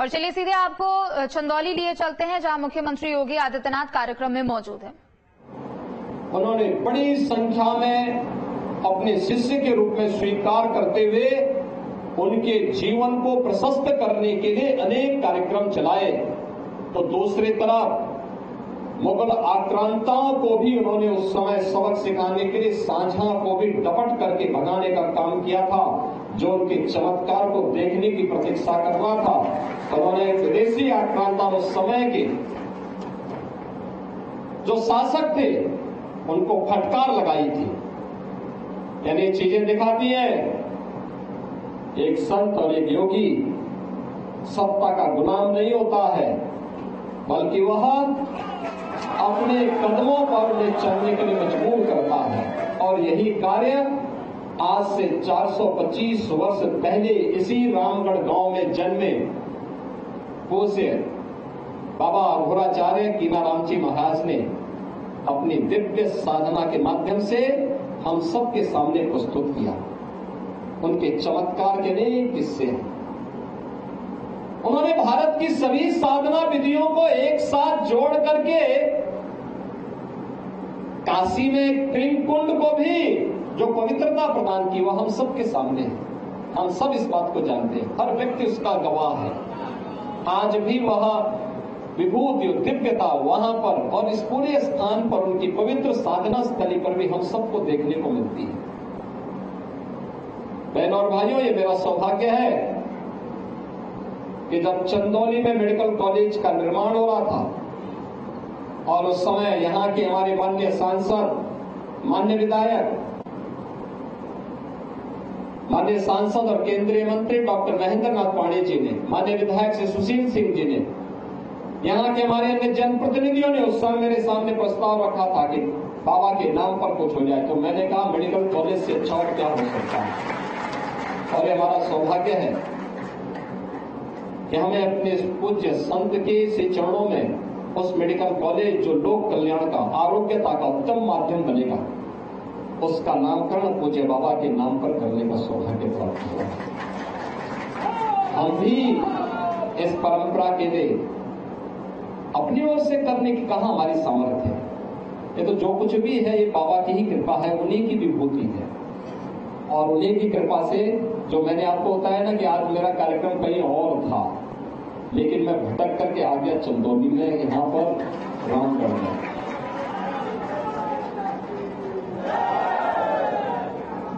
और चलिए सीधे आपको चंदौली लिए चलते हैं, जहां मुख्यमंत्री योगी आदित्यनाथ कार्यक्रम में मौजूद हैं। उन्होंने बड़ी संख्या में अपने शिष्य के रूप में स्वीकार करते हुए उनके जीवन को प्रशस्त करने के लिए अनेक कार्यक्रम चलाए। तो दूसरी तरफ मुगल आक्रांताओं को भी उन्होंने उस समय सबक सिखाने के लिए सांझा को भी डपट करके भगाने का काम किया था, जो उनके चमत्कार को देखने की प्रतीक्षा कर रहा था। उन्होंने विदेशी आक्रांता उस समय के जो शासक थे उनको फटकार लगाई थी। यानी चीजें दिखाती है, एक संत और एक योगी सत्ता का गुलाम नहीं होता है, बल्कि वह अपने कदमों पर उन्हें चलने के लिए मजबूर करता है। और यही कार्य आज से 425 वर्ष पहले इसी रामगढ़ गांव में जन्मे पूज्य बाबा अघोराचार्य कीनाराम जी महाराज ने अपनी दिव्य साधना के माध्यम से हम सबके सामने प्रस्तुत किया। उनके चमत्कार के अनेक किस्से हैं। उन्होंने भारत की सभी साधना विधियों को एक साथ जोड़ करके काशी में त्रिकुंड को भी जो पवित्रता प्रदान की वह हम सबके सामने है। हम सब इस बात को जानते हैं, हर व्यक्ति उसका गवाह है। आज भी वह विभूति दिव्यता वहां पर और इस पूरे स्थान पर उनकी पवित्र साधना स्थली पर भी हम सबको देखने को मिलती है। बहनों और भाइयों, ये मेरा सौभाग्य है कि जब चंदौली में मेडिकल कॉलेज का निर्माण हो रहा था और उस समय यहां के हमारे माननीय सांसद, माननीय विधायक, माननीय सांसद और केंद्रीय मंत्री डॉक्टर महेंद्र नाथ पांडे जी ने, माननीय विधायक श्री सुशील सिंह जी ने, यहाँ के हमारे अन्य जनप्रतिनिधियों ने उस समय मेरे सामने प्रस्ताव रखा था कि बाबा के नाम पर कुछ हो जाए। तो मैंने कहा मेडिकल कॉलेज से अच्छा और क्या हो सकता है। और ये हमारा सौभाग्य है कि हमें अपने पूज्य संत के से चरणों में उस मेडिकल कॉलेज जो लोक कल्याण का, आरोग्यता का उत्तम माध्यम बनेगा, उसका नामकरण पूज्य बाबा के नाम पर करने का सौभाग्य प्राप्त हुआ। हम भी इस परंपरा के लिए अपनी ओर से करने की कहां हमारी सामर्थ्य है। ये तो जो कुछ भी है ये बाबा की ही कृपा है, उन्हीं की विभूति है। और उन्हीं की कृपा से जो मैंने आपको बताया ना कि आज मेरा कार्यक्रम कहीं और था, लेकिन मैं भटक करके आ गया चंदौली में, यहां पर रामगढ़ में।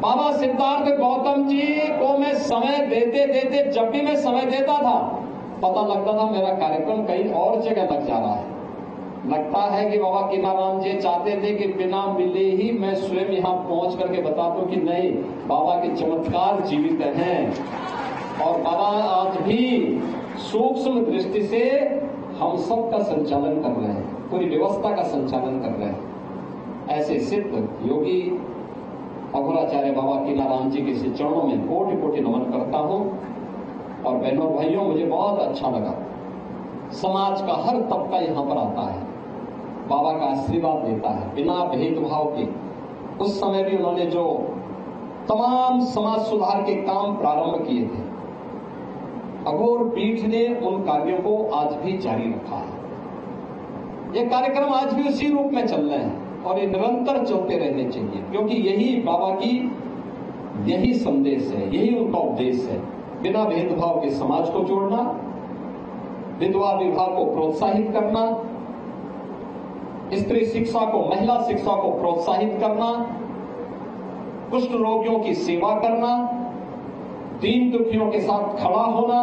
बाबा सिद्धार्थ गौतम जी को मैं समय देते देते, जब भी मैं समय देता था, पता लगता था मेरा कार्यक्रम कहीं और जगह लग जा रहा है। लगता है कि बाबा कीनाराम जी चाहते थे कि बिना मिले ही मैं स्वयं यहां पहुंच करके बता दूं कि नहीं, बाबा के चमत्कार जीवित हैं। और बाबा आज भी सूक्ष्म दृष्टि से हम सब का संचालन कर रहे हैं, पूरी व्यवस्था का संचालन कर रहे हैं। ऐसे सिद्ध योगी अघोराचार्य बाबा कीनाराम जी के चरणों में कोटि कोटि नमन करता हूं। और बहनों भाइयों, मुझे बहुत अच्छा लगा, समाज का हर तबका यहां पर आता है, बाबा का आशीर्वाद लेता है बिना भेदभाव के। उस समय भी उन्होंने जो तमाम समाज सुधार के काम प्रारंभ किए थे, अघोर पीठ ने उन कार्यों को आज भी जारी रखा है। ये कार्यक्रम आज भी उसी रूप में चल रहे हैं और ये निरंतर चलते रहने चाहिए, क्योंकि यही बाबा की यही संदेश है, यही उनका उपदेश है। बिना भेदभाव के समाज को जोड़ना, विधवा विवाह को प्रोत्साहित करना, स्त्री शिक्षा को, महिला शिक्षा को प्रोत्साहित करना, कुष्ठ रोगियों की सेवा करना, दीन दुखियों के साथ खड़ा होना,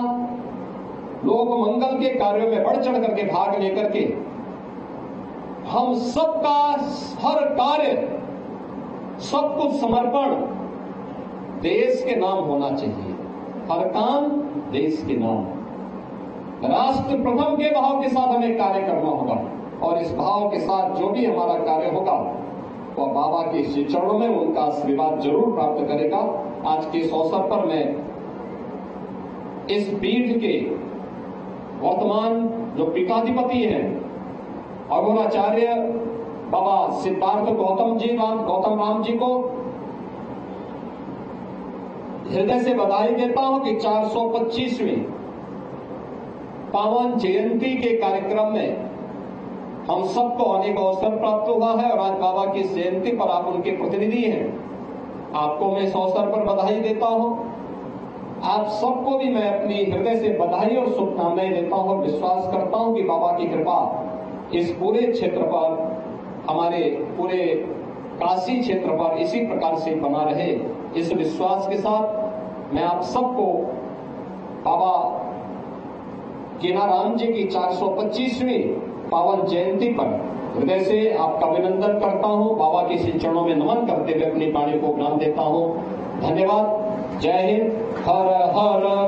लोक मंगल के कार्यों में बढ़ चढ़ करके भाग लेकर के हम सबका हर कार्य, सब कुछ समर्पण देश के नाम होना चाहिए। हर काम देश के नाम, राष्ट्र प्रथम के भाव के साथ हमें कार्य करना होगा। और इस भाव के साथ जो भी हमारा कार्य होगा वह बाबा के श्री चरणों में उनका आशीर्वाद जरूर प्राप्त करेगा। आज के इस अवसर पर मैं इस पीठ के वर्तमान जो पीठाधिपति हैं अघोराचार्य बाबा सिद्धार्थ गौतम राम जी को हृदय से बधाई देता हूं कि 425वीं पावन जयंती के कार्यक्रम में हम सबको आने का अवसर प्राप्त हुआ है और आज बाबा की जयंती पर आप उनके प्रतिनिधि हैं। आपको मैं इस अवसर पर बधाई देता हूं। आप सबको भी मैं अपनी हृदय से बधाई और शुभकामनाएं देता हूं और विश्वास करता हूं कि बाबा की कृपा इस पूरे क्षेत्र पर, हमारे पूरे काशी क्षेत्र पर इसी प्रकार से बना रहे। इस विश्वास के साथ मैं आप सबको बाबा कीनाराम जी की 425वीं पावन जयंती पर हृदय से आपका अभिनंदन करता हूं। बाबा के श्री चरणों में नमन करते हुए अपनी वाणी को ज्ञान देता हूं। धन्यवाद। जय हिंद। हर हर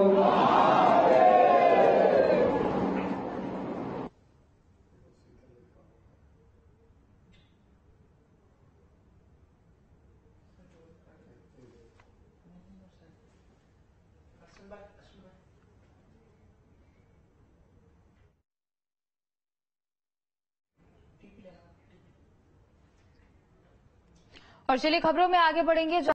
और चलिए खबरों में आगे बढ़ेंगे।